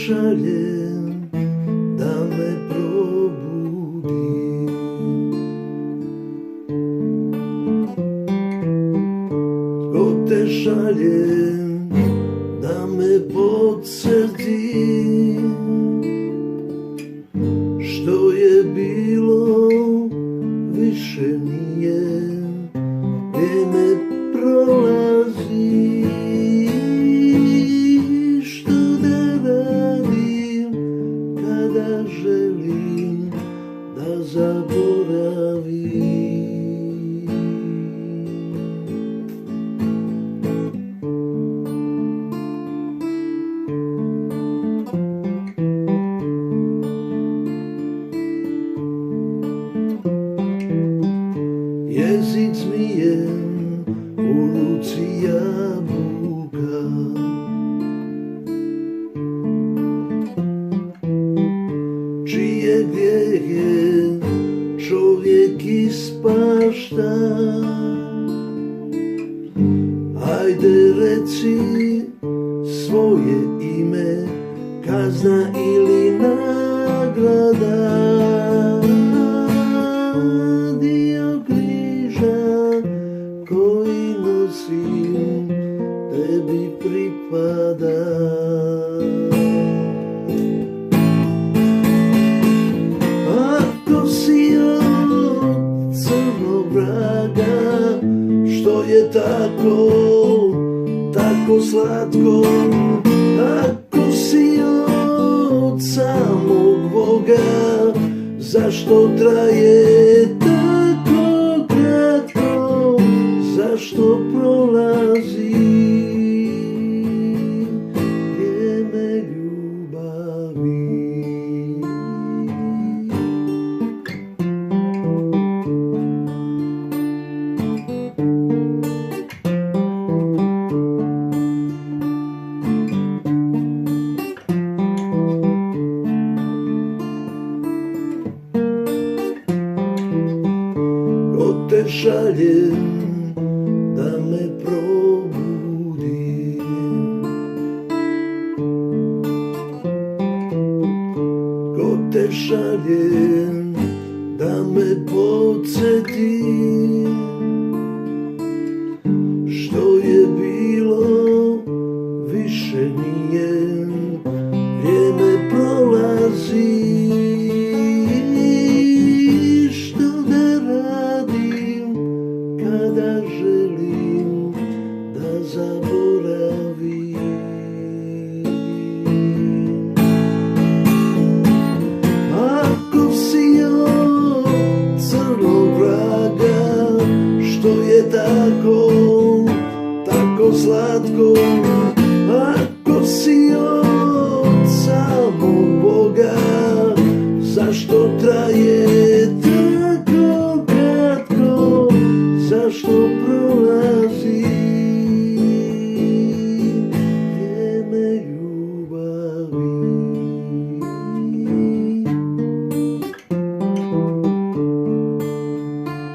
šaljem da me probudi. Tko te šaljem da me podsjeti, što je bilo više nije, vrijeme prolazi. Što da radim kada želim da zaboravim? Jezik zmije u ruci jabuka, čije grijehe čovjek ispašta. Ajde reci svoje ime, kazna ili nagrada. Dio križa koji nosim tebi pripada. Ako si od crnog vraga, što je tako slatko, ako si od samog Boga, zašto traje tako kratko, zašto prolazi vrijeme ljubavi? Te šaljem da me probudi. Ko te šaljem da me podsjeti, što je bilo više nije, vrijeme prolazi. Kada želim da zaboravim.